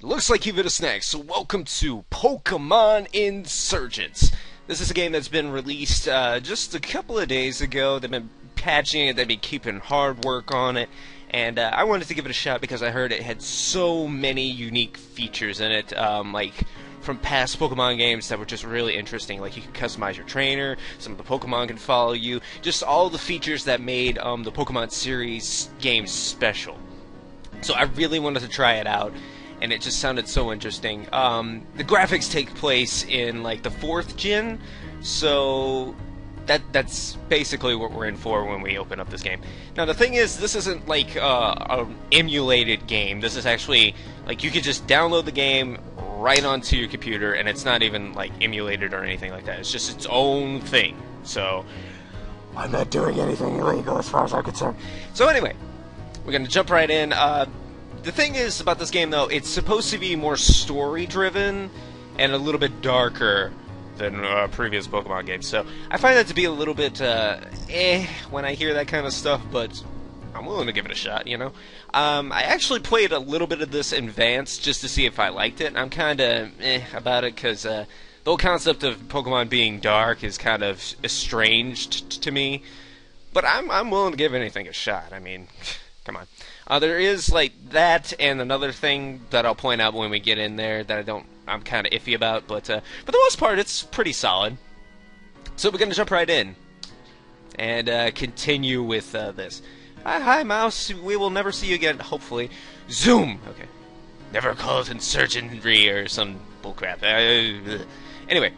Looks like you've hit a snag, so welcome to Pokemon Insurgence. This is a game that's been released just a couple of days ago. They've been patching it, they've been keeping hard work on it, and I wanted to give it a shot because I heard it had so many unique features in it, like from past Pokemon games that were just really interesting. Like you could customize your trainer, some of the Pokemon can follow you, just all the features that made the Pokemon series games special. So I really wanted to try it out, and it just sounded so interesting. The graphics take place in like the 4th gen, so that's basically what we're in for when we open up this game. Now the thing is, this isn't like an emulated game. This is actually like you could just download the game right onto your computer, and it's not even like emulated or anything like that. It's just its own thing. So I'm not doing anything illegal as far as I'm concerned. So anyway, we're gonna jump right in. The thing is about this game, though, it's supposed to be more story-driven and a little bit darker than previous Pokemon games. So I find that to be a little bit when I hear that kind of stuff, but I'm willing to give it a shot, you know? I actually played a little bit of this in advance just to see if I liked it, and I'm kind of about it because the whole concept of Pokemon being dark is kind of estranged to me. But I'm willing to give anything a shot. I mean, come on. There is like that and another thing that I'll point out when we get in there that I'm kind of iffy about, but for the most part it's pretty solid. So we're gonna jump right in and continue with this. Hi, Mouse. We will never see you again. Hopefully. Zoom. Okay. Never call it insurgency or some bullcrap. Anyway,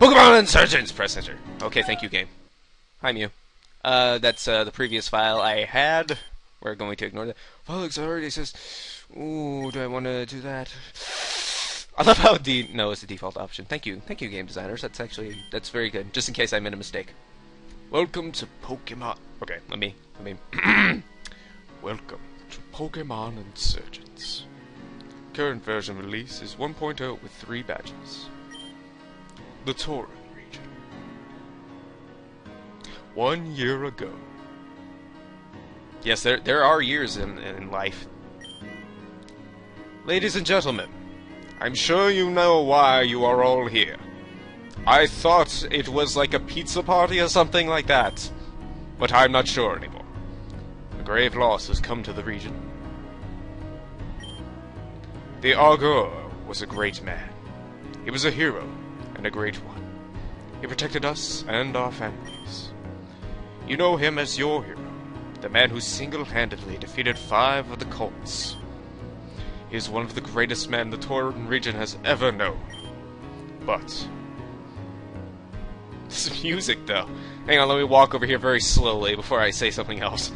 Pokemon Insurgence. Press enter. Okay, thank you, game. Hi, Mew. That's the previous file I had. We're going to ignore that. File looks already says, ooh, do I want to do that? I love how no is the default option. Thank you, game designers. That's very good. Just in case I made a mistake. Welcome to Pokemon. Okay, let me. Welcome to Pokemon Insurgence. Current version release is 1.0 with 3 badges. The Tauren region. 1 year ago. Yes, there are years in life. Ladies and gentlemen, I'm sure you know why you are all here. I thought it was like a pizza party or something like that, but I'm not sure anymore. A grave loss has come to the region. The Argur was a great man. He was a hero, and a great one. He protected us and our families. You know him as your hero. The man who single-handedly defeated 5 of the CULTS. He is one of the greatest men the Tauren region has ever known. But this music, though. Hang on, let me walk over here very slowly before I say something else.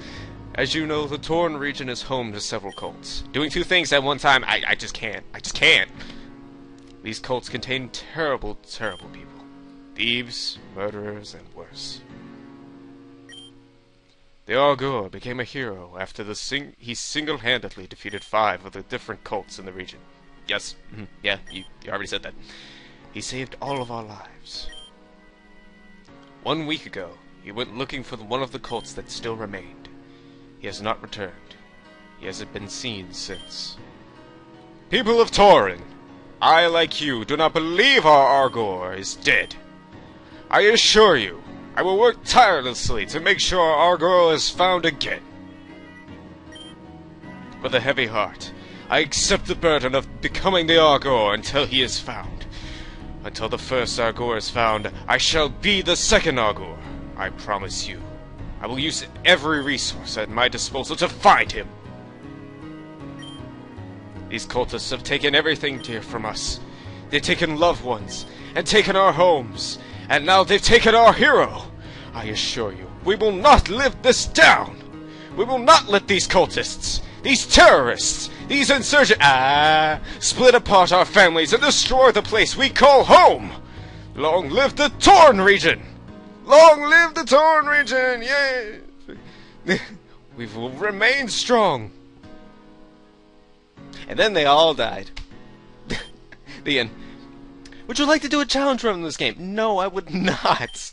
As you know, the Tauren region is home to several cults. Doing 2 things at one time, I just can't. I just can't. These cults contain terrible, terrible people. Thieves, murderers, and worse. The Argur became a hero after he single-handedly defeated 5 of the different cults in the region. Yes, yeah, you already said that. He saved all of our lives. 1 week ago, he went looking for one of the cults that still remained. He has not returned. He hasn't been seen since. People of Tauren, I, like you, do not believe our Argur is dead. I assure you, I will work tirelessly to make sure our girl is found again. With a heavy heart, I accept the burden of becoming the Argur until he is found. Until the first Argur is found, I shall be the second Argur. I promise you. I will use every resource at my disposal to find him. These cultists have taken everything dear from us. They've taken loved ones, and taken our homes. And now they've taken our hero! I assure you, we will not live this down! We will not let these cultists, these terrorists, these insurgents, split apart our families and destroy the place we call home! Long live the Tauren region! Long live the Tauren region! Yay! We will remain strong! And then they all died. The end. Would you like to do a challenge run in this game? No, I would not.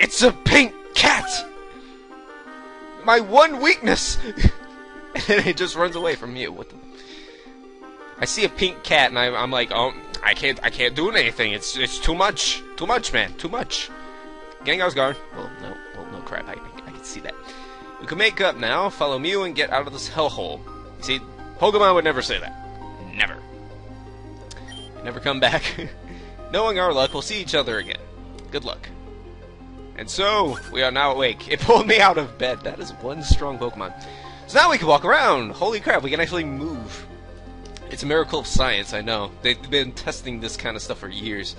It's a pink cat! My one weakness! And then it just runs away from you. What the... I see a pink cat and I'm like, oh, I can't do anything. It's too much. Too much, man. Too much. Gengar's gone. Well, no crap. I can see that. We can make up now, follow Mew, and get out of this hellhole. You see, Pokemon would never say that. Never. Never come back. Knowing our luck, we'll see each other again. Good luck. And so, we are now awake. It pulled me out of bed. That is one strong Pokemon. So now we can walk around. Holy crap, we can actually move. It's a miracle of science, I know. They've been testing this kind of stuff for years,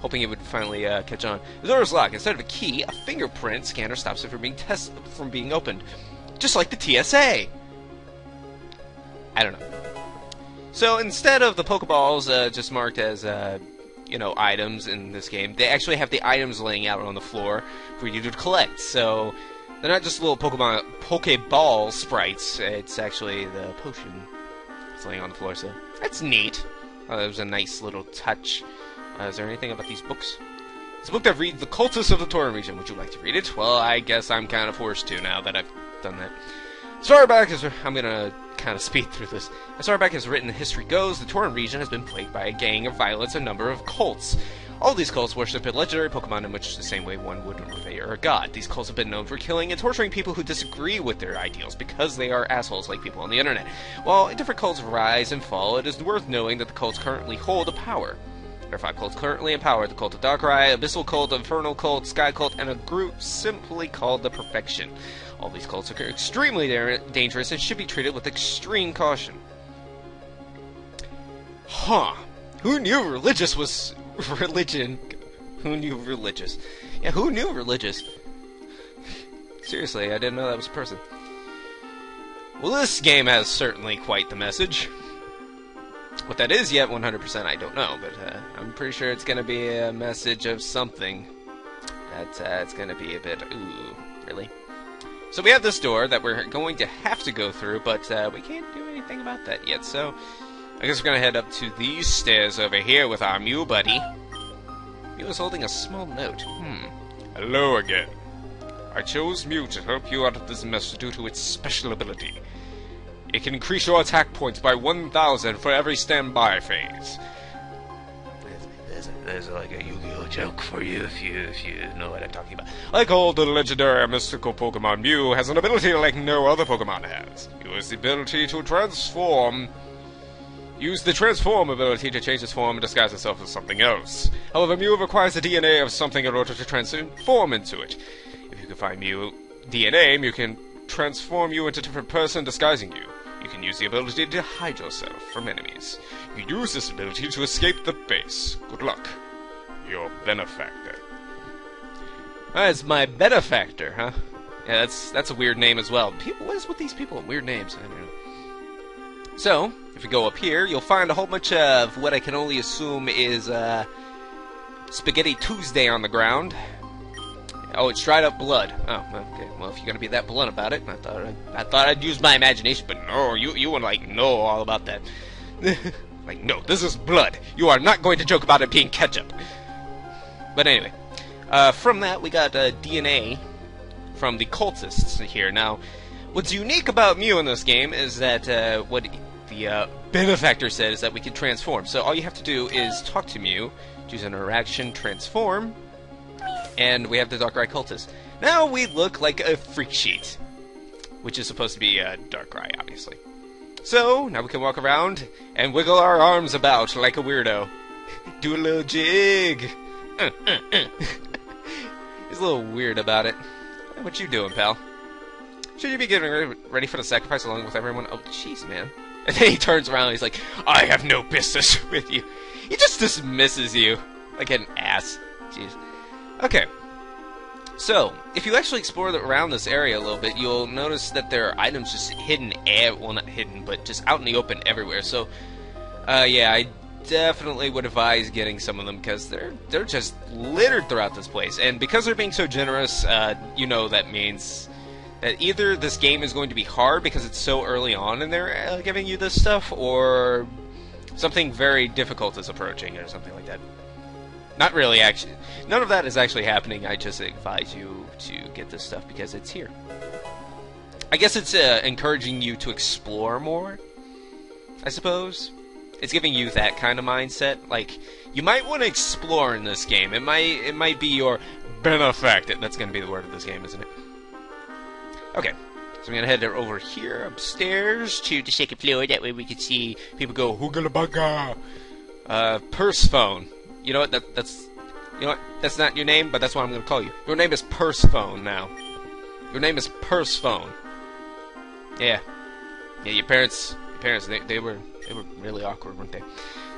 hoping it would finally catch on. The door is locked. Instead of a key, a fingerprint scanner stops it from being opened. Just like the TSA. I don't know. So instead of the Pokeballs just marked as, you know, items in this game, they actually have the items laying out on the floor for you to collect. So they're not just little Pokeball sprites. It's actually the potion that's laying on the floor. So that's neat. That was a nice little touch. Is there anything about these books? It's a book that reads the cultists of the Tauran region. Would you like to read it? Well, I guess I'm kind of forced to now that I've done that. As far back as I'm gonna kind of speed through this. As far back as written history goes, the Tauran region has been plagued by a gang of violence and a number of cults. All these cults worship a legendary Pokemon in much the same way one would revere a god. These cults have been known for killing and torturing people who disagree with their ideals because they are assholes like people on the internet. While different cults rise and fall, it is worth knowing that the cults currently hold a power. There are 5 cults currently in power: the Cult of Darkrai, Abyssal Cult, Infernal Cult, Sky Cult, and a group simply called the Perfection. All these cults are extremely dangerous and should be treated with extreme caution. Huh. Who knew religious was... religion? Who knew religious? Yeah, who knew religious? Seriously, I didn't know that was a person. Well, this game has certainly quite the message. What that is yet, 100%, I don't know, but I'm pretty sure it's going to be a message of something. That it's going to be a bit... Ooh, really? So we have this door that we're going to have to go through, but we can't do anything about that yet, so I guess we're going to head up to these stairs over here with our Mew buddy. Mew is holding a small note. Hello again. I chose Mew to help you out of this mess due to its special ability. It can increase your attack points by 1,000 for every standby phase. There's like a Yu-Gi-Oh joke for you if you know what I'm talking about. Like all the legendary mystical Pokemon, Mew has an ability like no other Pokemon has. Use the ability to transform. Use the transform ability to change its form and disguise itself as something else. However, Mew requires the DNA of something in order to transform into it. If you can find Mew DNA, Mew can transform you into a different person disguising you. You can use the ability to hide yourself from enemies. You use this ability to escape the base. Good luck. Your benefactor. It's my benefactor, huh? Yeah, that's a weird name as well. People, what is with these people? Weird names. I don't know. So, if you go up here, you'll find a whole bunch of what I can only assume is Spaghetti Tuesday on the ground. Oh, it's dried up blood. Oh, okay. Well, if you're gonna be that blunt about it, I thought I'd use my imagination, but no, you would like know all about that. Like, no, this is blood. You are not going to joke about it being ketchup. But anyway, from that we got DNA from the cultists here. Now, what's unique about Mew in this game is that what the benefactor said is that we can transform. So all you have to do is talk to Mew, choose an interaction, transform. And we have the Darkrai cultist. Now we look like a freak sheet, which is supposed to be Darkrai, obviously. So now we can walk around and wiggle our arms about like a weirdo. Do a little jig. He's a little weird about it. What you doing, pal? Should you be getting ready for the sacrifice along with everyone? Oh, jeez, man. And then he turns around and he's like, I have no business with you. He just dismisses you like an ass. Jeez. Okay, so if you actually explore around this area a little bit, you'll notice that there are items just hidden, well, not hidden, but just out in the open everywhere. So, yeah, I definitely would advise getting some of them because they're just littered throughout this place. And because they're being so generous, you know that means that either this game is going to be hard because it's so early on and they're giving you this stuff, or something very difficult is approaching or something like that. Not really, actually. None of that is actually happening. I just advise you to get this stuff because it's here. I guess it's encouraging you to explore more, I suppose. It's giving you that kind of mindset. Like, you might want to explore in this game. It might be your benefactor. That's going to be the word of this game, isn't it? Okay. So I'm going to head over here, upstairs, to the second floor. That way we can see people go, hoogalabugga. Purse phone. You know what? That's not your name, but that's what I'm going to call you. Your name is Purse Phone now. Your name is Purse Phone. Yeah. Yeah, your parents, they were really awkward, weren't they?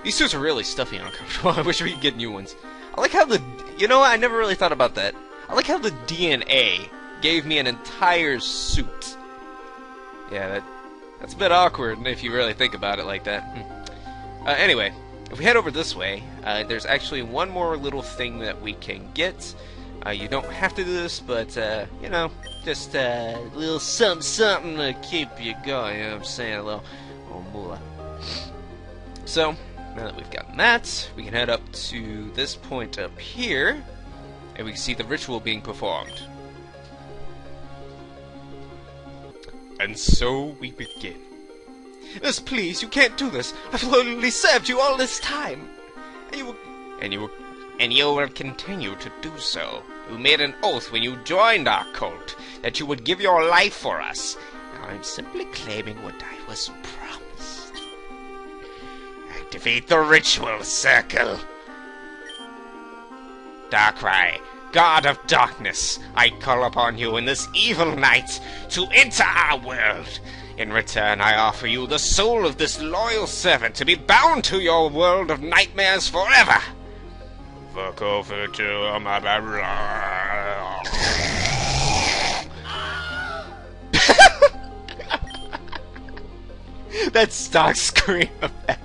These suits are really stuffy and uncomfortable. I wish we could get new ones. I like how you know what? I never really thought about that. I like how the DNA gave me an entire suit. Yeah, that's a bit awkward if you really think about it like that. Anyway, if we head over this way, there's actually one more little thing that we can get. You don't have to do this, but, you know, just a little something to keep you going, you know what I'm saying? A little moolah. So, now that we've gotten that, we can head up to this point up here, and we can see the ritual being performed. And so we begin. Miss, please, you can't do this. I've loyally served you all this time. And you will continue to do so. You made an oath when you joined our cult that you would give your life for us. Now I'm simply claiming what I was promised. Activate the ritual circle. Darkrai, God of Darkness, I call upon you in this evil night to enter our world. In return, I offer you the soul of this loyal servant to be bound to your world of nightmares forever. Fuck over to my that stock screen effect.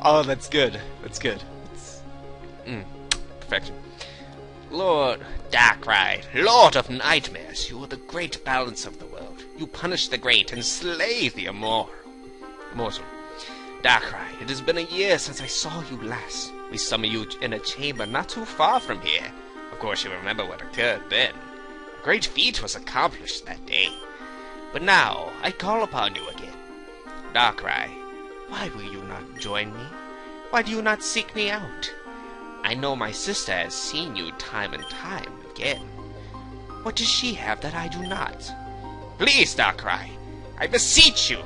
Oh, that's good. That's good. It's, perfection. Lord Darkrai, Lord of Nightmares, you are the great balance of the world. You punish the great and slay the immortal. Darkrai, it has been a year since I saw you last. We summoned you in a chamber not too far from here. Of course you remember what occurred then. A great feat was accomplished that day. But now, I call upon you again. Darkrai, why will you not join me? Why do you not seek me out? I know my sister has seen you time and time again. What does she have that I do not? Please, Darkrai, I beseech you,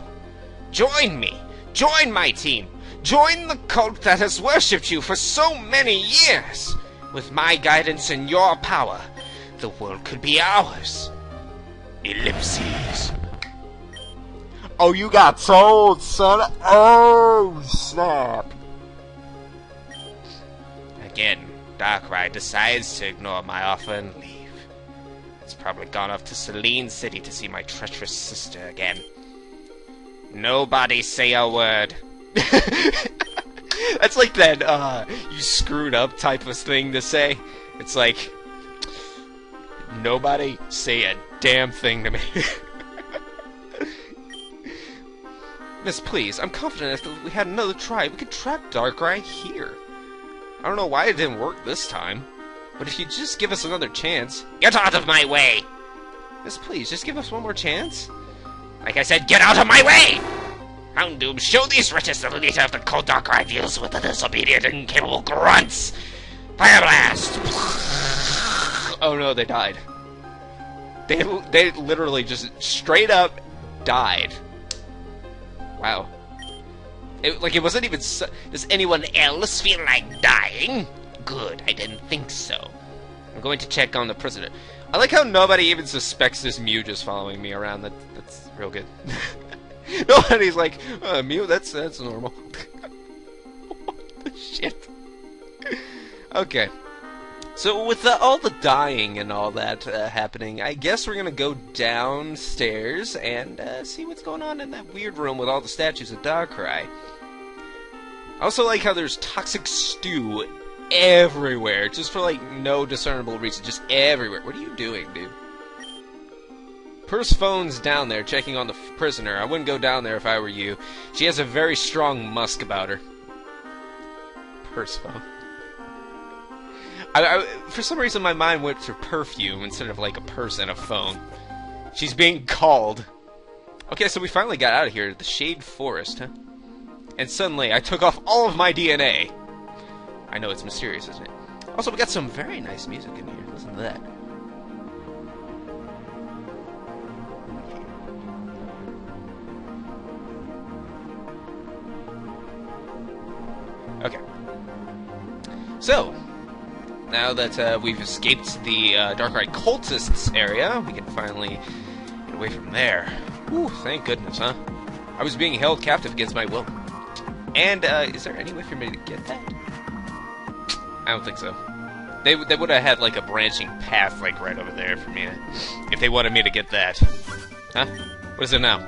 join me. Join my team. Join the cult that has worshipped you for so many years. With my guidance and your power, the world could be ours. Ellipses. Oh, you got told, son. Oh, snap. Again, Darkrai decides to ignore my offer and leave. It's probably gone off to Selene City to see my treacherous sister again. Nobody say a word. That's like that, you screwed up type of thing to say. It's like, nobody say a damn thing to me. Miss, please, I'm confident if we had another try, we could trap Darkrai here. I don't know why it didn't work this time, but if you just give us another chance... Get out of my way! Miss, please, just give us one more chance. Like I said, get out of my way! Houndoom, show these wretches the leader of the cult Darkrai deals with the disobedient and incapable grunts! Fire blast! Oh no, they died. They literally just straight up died. Wow. It wasn't even does anyone else feel like dying? Good, I didn't think so. I'm going to check on the prisoner. I like how nobody even suspects this Mew just following me around. That's real good. Nobody's like, Mew, that's normal. What the shit? Okay. So with all the dying and all that happening, I guess we're gonna go downstairs and see what's going on in that weird room with all the statues of Darkrai. I also like how there's toxic stew everywhere, just for like no discernible reason, just everywhere. What are you doing, dude? Persephone's down there checking on the prisoner. I wouldn't go down there if I were you. She has a very strong musk about her. Persephone. For some reason, my mind went to perfume instead of like a purse and a phone. She's being called. Okay, so we finally got out of here. The Shade Forest, huh? And suddenly, I took off all of my DNA. I know, it's mysterious, isn't it? Also, we got some very nice music in here. Listen to that. Okay. So, now that we've escaped the Dark-Eyed Cultists area, we can finally get away from there. Whew, thank goodness, huh? I was being held captive against my will. And, is there any way for me to get that? I don't think so. They would have had, like, a branching path, like, right over there for me, if they wanted me to get that. Huh? What is it now?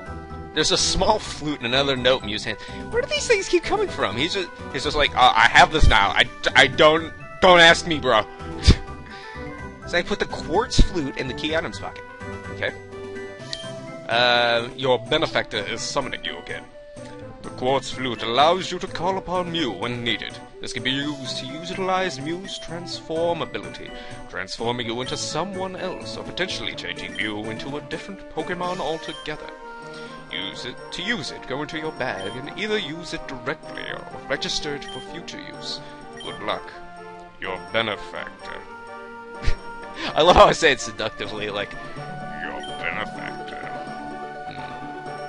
There's a small flute and another note Muse hands. Where do these things keep coming from? He's just like, I have this now. I don't ask me, bro. So I put the quartz flute in the key items pocket. Okay. Your benefactor is summoning you again. The quartz flute allows you to call upon Mew when needed. This can be used to utilize Mew's transform ability, transforming you into someone else, or potentially changing Mew into a different Pokemon altogether. To use it, go into your bag and either use it directly or register it for future use. Good luck. Your benefactor. I love how I say it seductively, like, your benefactor.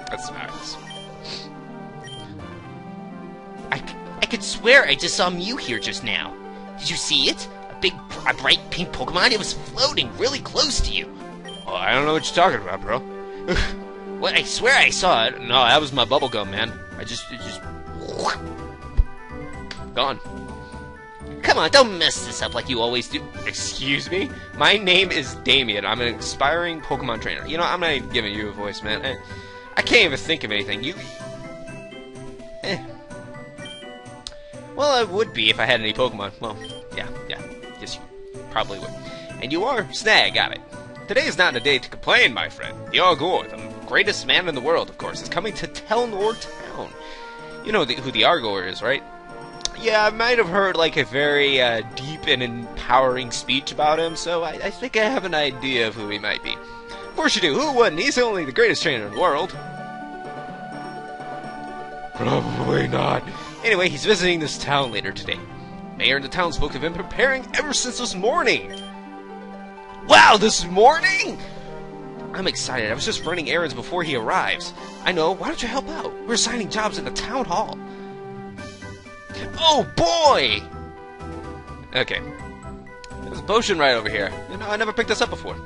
That's nice. I could swear I just saw Mew here just now. Did you see it? A bright pink Pokemon? It was floating really close to you. Oh, I don't know what you're talking about, bro. What? I swear I saw it. No, that was my bubblegum, man. It just... Gone. Come on, don't mess this up like you always do. Excuse me? My name is Damien. I'm an aspiring Pokemon trainer. You know, I'm not even giving you a voice, man. I can't even think of anything. Well, I would be if I had any Pokemon. Well, yeah. Yes, you probably would. And you are? Snag, got it. Today is not a day to complain, my friend. The Argor, the greatest man in the world, of course, is coming to Telnor Town. You know who the Argor is, right? Yeah, I might have heard, like, a very deep and empowering speech about him, so I think I have an idea of who he might be. Of course you do. Who wouldn't? He's only the greatest trainer in the world. Probably not. Anyway, he's visiting this town later today. Mayor and the townsfolk have been preparing ever since this morning. Wow, this morning? I'm excited. I was just running errands before he arrives. I know. Why don't you help out? We're assigning jobs at the town hall. Oh, boy! Okay. There's a potion right over here. You know, I never picked this up before.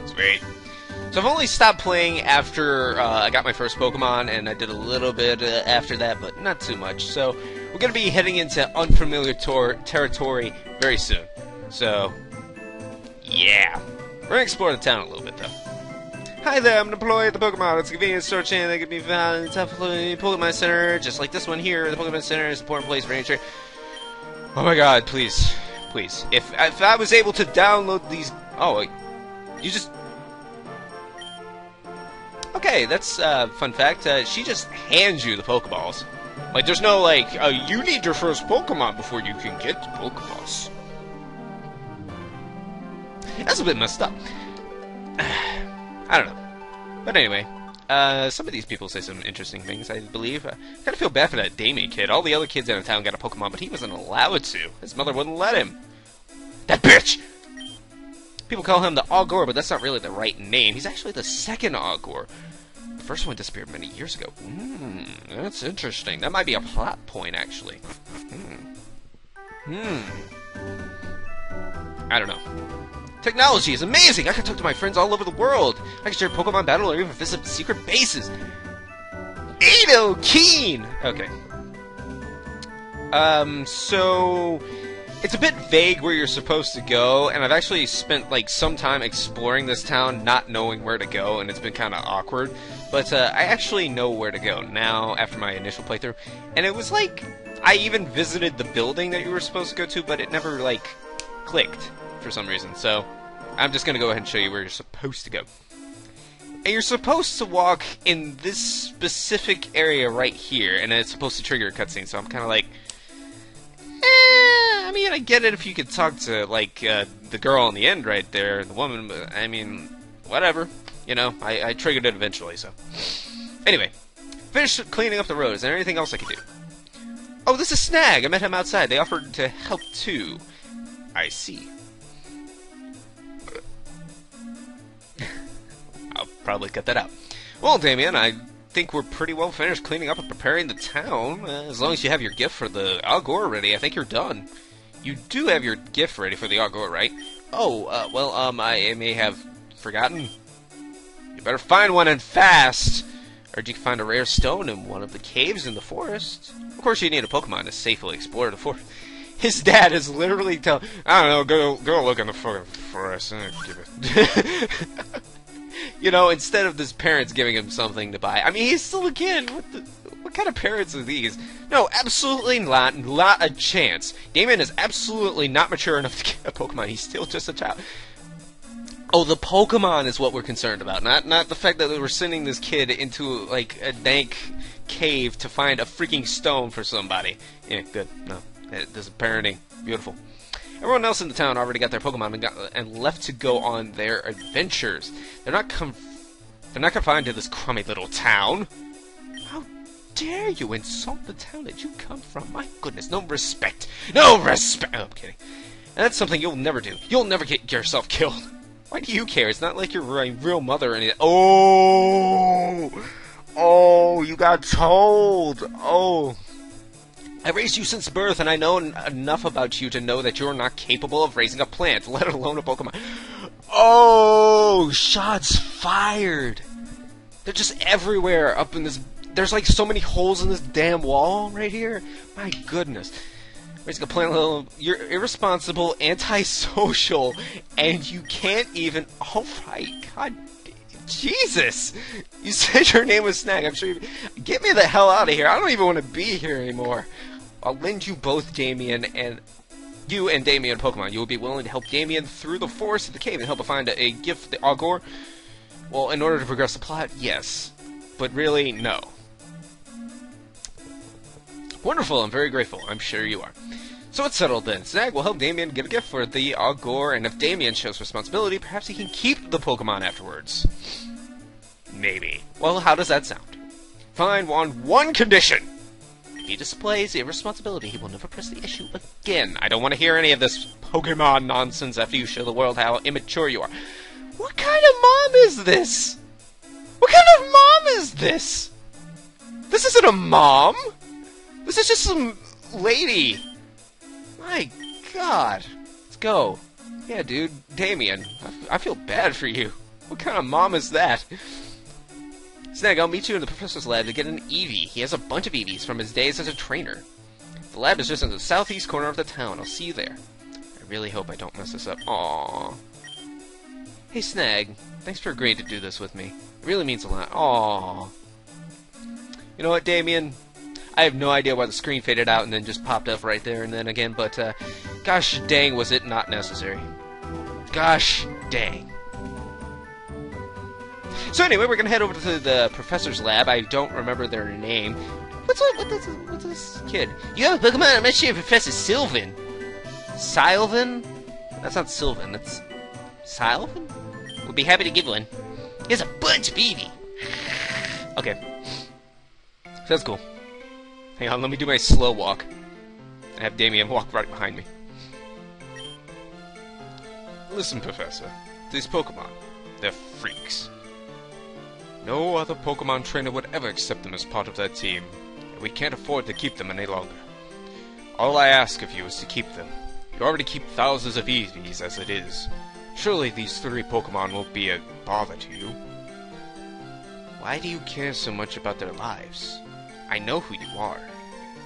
Sweet. So I've only stopped playing after I got my first Pokemon, and I did a little bit after that, but not too much. So we're going to be heading into unfamiliar territory very soon. So, yeah. We're going to explore the town a little bit, though. Hi there, I'm an employee at the Pokemon. It's a convenient store chain that can be found in the Pokemon Center, just like this one here. The Pokemon Center is an important place for any trade. Oh my god, please. Please. If I was able to download these... Oh, you just... Okay, that's a fun fact. She just hands you the Pokeballs. Like, there's no, like, you need your first Pokemon before you can get the Pokeballs. That's a bit messed up. I don't know. But anyway, some of these people say some interesting things, I believe. I kind of feel bad for that Damien kid. All the other kids in the town got a Pokemon, but he wasn't allowed to. His mother wouldn't let him. That bitch! People call him the Augor, but that's not really the right name. He's actually the second Augor. The first one disappeared many years ago. That's interesting. That might be a plot point, actually. I don't know. Technology is amazing! I can talk to my friends all over the world! I can share Pokemon battle or even visit secret bases! Nicotine! Okay. So... It's a bit vague where you're supposed to go, and I've actually spent, like, some time exploring this town not knowing where to go, and it's been kind of awkward. But, I actually know where to go now, after my initial playthrough. And it was like, I even visited the building that you were supposed to go to, but it never, like, clicked for some reason. So, I'm just gonna go ahead and show you where you're supposed to go. And you're supposed to walk in this specific area right here, and it's supposed to trigger a cutscene, so I'm kind of like, I mean, I get it if you could talk to, like, the girl in the end right there, the woman, but, I mean, whatever. You know, I triggered it eventually, so. Anyway, finished cleaning up the road. Is there anything else I can do? Oh, this is Snag. I met him outside. They offered to help, too. I see. I'll probably cut that out. Well, Damien, I think we're pretty well finished cleaning up and preparing the town. As long as you have your gift for the Algor ready, I think you're done. You do have your gift ready for the Algor, right? Oh, well, I may have forgotten. You better find one and fast. Or you can find a rare stone in one of the caves in the forest. Of course, you need a Pokemon to safely explore the forest. His dad is literally telling, I don't know, go look in the fucking forest and give it. You know, instead of his parents giving him something to buy. I mean, he's still a kid. What kind of parents are these? No, absolutely not a chance. Damien is absolutely not mature enough to get a Pokemon. He's still just a child. Oh, the Pokemon is what we're concerned about, not the fact that we're sending this kid into, like, a dank cave to find a freaking stone for somebody. Yeah, good. No, this is parenting. Beautiful. Everyone else in the town already got their Pokemon and left to go on their adventures. They're not confined to this crummy little town. How dare you insult the town that you come from? My goodness, no respect. No respect! Oh, I'm kidding. And that's something you'll never do. You'll never get yourself killed. Why do you care? It's not like you're a real mother or anything. Oh, you got told. Oh. I raised you since birth, and I know enough about you to know that you're not capable of raising a plant, let alone a Pokemon. Oh, shots fired. They're just everywhere up in this. There's like so many holes in this damn wall right here. My goodness. Raising a plant, you're irresponsible, antisocial, and you can't even. Oh my God, Jesus! You said your name was Snag. I'm sure. Get me the hell out of here. I don't even want to be here anymore. I'll lend you both Damien and Damien Pokemon. You will be willing to help Damien through the forest of the cave and help him find a gift for the Algor? Well, in order to progress the plot, yes, but really, no. Wonderful, I'm very grateful. I'm sure you are. So it's settled then. Snag will help Damien get a gift for the Algor, and if Damien shows responsibility, perhaps he can keep the Pokemon afterwards. Maybe. Well, how does that sound? Fine, on one condition. If he displays irresponsibility, he will never press the issue again. I don't want to hear any of this Pokemon nonsense after you show the world how immature you are. What kind of mom is this? What kind of mom is this? This isn't a mom. This is just some lady. My God. Let's go. Yeah, dude. Damien, I feel bad for you. What kind of mom is that? Snag, I'll meet you in the professor's lab to get an Eevee. He has a bunch of Eevees from his days as a trainer. The lab is just in the southeast corner of the town. I'll see you there. I really hope I don't mess this up. Aww. Hey, Snag. Thanks for agreeing to do this with me. It really means a lot. Aww. You know what, Damien? I have no idea why the screen faded out and then just popped up right there and then again, but gosh dang, was it not necessary. Gosh dang. So anyway, we're going to head over to the professor's lab. I don't remember their name. What's this kid? You have a Pokemon? I'm not sure, Professor Sylvan. Sylvan? That's not Sylvan, that's Sylvan? We'll be happy to give one. He has a bunch of Eevee. Okay. That's cool. Hang on, let me do my slow walk. I have Damien walk right behind me. Listen, Professor. These Pokemon, they're freaks. No other Pokemon trainer would ever accept them as part of their team, and we can't afford to keep them any longer. All I ask of you is to keep them. You already keep thousands of Eevees as it is. Surely these 3 Pokemon won't be a bother to you. Why do you care so much about their lives? I know who you are.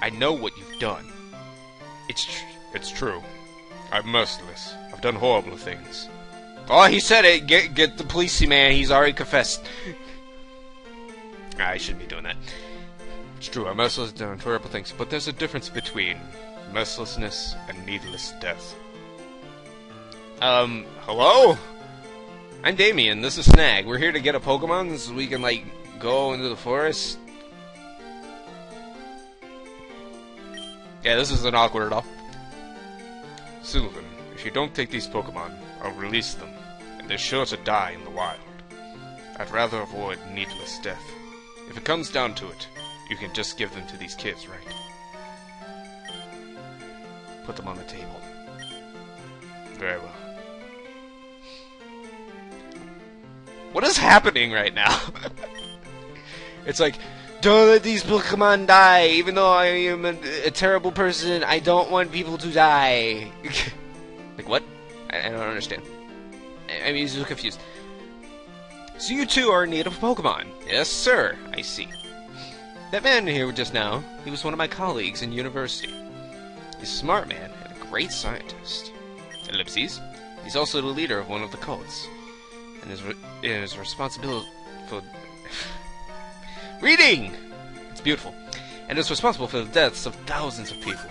I know what you've done. It's true. I'm merciless. I've done horrible things. Oh, he said it! Get the police man, he's already confessed. I shouldn't be doing that. It's true, I'm merciless and done horrible things, but there's a difference between mercilessness and needless death. Hello? I'm Damien, this is Snag. We're here to get a Pokemon so we can, like, go into the forest. Yeah, this isn't awkward at all. Sylvan, if you don't take these Pokemon, I'll release them, and they're sure to die in the wild. I'd rather avoid needless death. If it comes down to it, you can just give them to these kids, right? Put them on the table. Very well. What is happening right now? It's like, don't let these Pokemon die, even though I am a terrible person, I don't want people to die. Like, what? I don't understand. I'm so confused. So you two are in need of a Pokemon? Yes, sir. I see. That man here just now, he was one of my colleagues in university. He's a smart man and a great scientist. Ellipses. He's also the leader of one of the cults. And is responsible for... Reading! It's beautiful. And is responsible for the deaths of thousands of people.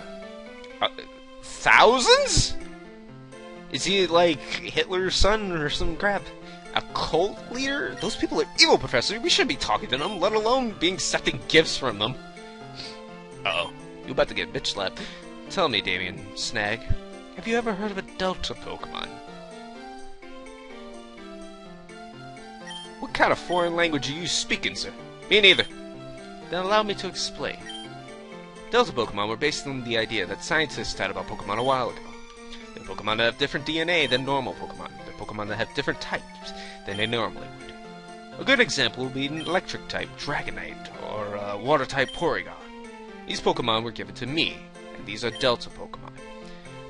Thousands? Is he like Hitler's son or some crap? A cult leader? Those people are evil, Professor. We shouldn't be talking to them, let alone being accepting gifts from them. Uh-oh. You about to get bitch slapped. Tell me, Damien, Snag, have you ever heard of a Delta Pokemon? What kind of foreign language are you speaking, sir? Me neither. Then allow me to explain. Delta Pokemon were based on the idea that scientists had about Pokemon a while ago. They're Pokemon that have different DNA than normal Pokemon. They're Pokemon that have different types than they normally would. A good example would be an electric type Dragonite or a water type Porygon. These Pokemon were given to me, and these are Delta Pokemon.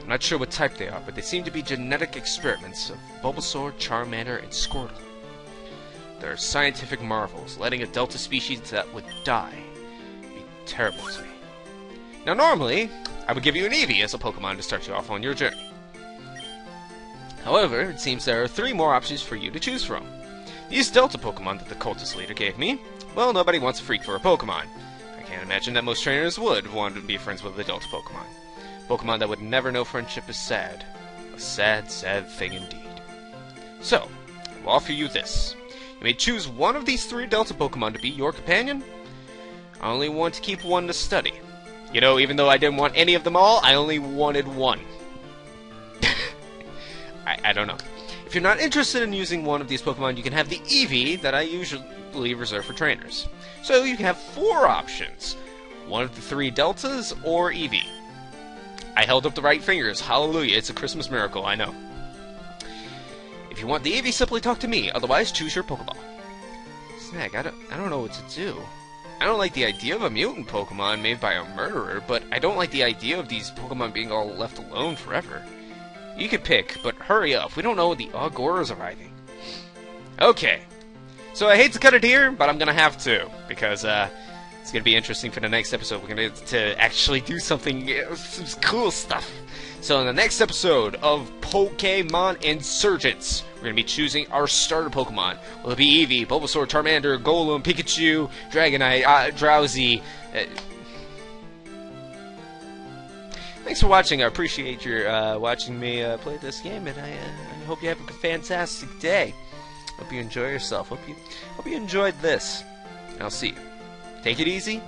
I'm not sure what type they are, but they seem to be genetic experiments of Bulbasaur, Charmander, and Squirtle. They're scientific marvels. Letting a Delta species that would die be terrible to me. Now normally, I would give you an Eevee as a Pokemon to start you off on your journey. However, it seems there are 3 more options for you to choose from. These Delta Pokemon that the cultist leader gave me, well, nobody wants a freak for a Pokemon. I can't imagine that most trainers would want to be friends with a Delta Pokemon. Pokemon that would never know friendship is sad. A sad, sad thing indeed. So, I will offer you this. You may choose one of these 3 Delta Pokemon to be your companion. I only want to keep one to study. You know, even though I didn't want any of them all, I only wanted one. I don't know. If you're not interested in using one of these Pokemon, you can have the Eevee that I usually reserve for trainers. So you can have 4 options. One of the 3 Deltas or Eevee. I held up the right fingers. Hallelujah, it's a Christmas miracle, I know. If you want the Eevee, simply talk to me. Otherwise, choose your Pokeball. Snag, I don't know what to do. I don't like the idea of a mutant Pokemon made by a murderer, but I don't like the idea of these Pokemon being all left alone forever. You can pick, but hurry up. We don't know when the Agora is arriving. Okay. So I hate to cut it here, but I'm gonna have to, because it's gonna be interesting for the next episode. We're gonna to actually do something, some cool stuff. So in the next episode of Pokemon Insurgence, we're going to be choosing our starter Pokemon. Will it be Eevee, Bulbasaur, Charmander, Golem, Pikachu, Dragonite, Drowsy? Thanks for watching. I appreciate your watching me play this game, and I hope you have a fantastic day. Hope you enjoy yourself. Hope you enjoyed this. And I'll see you. Take it easy.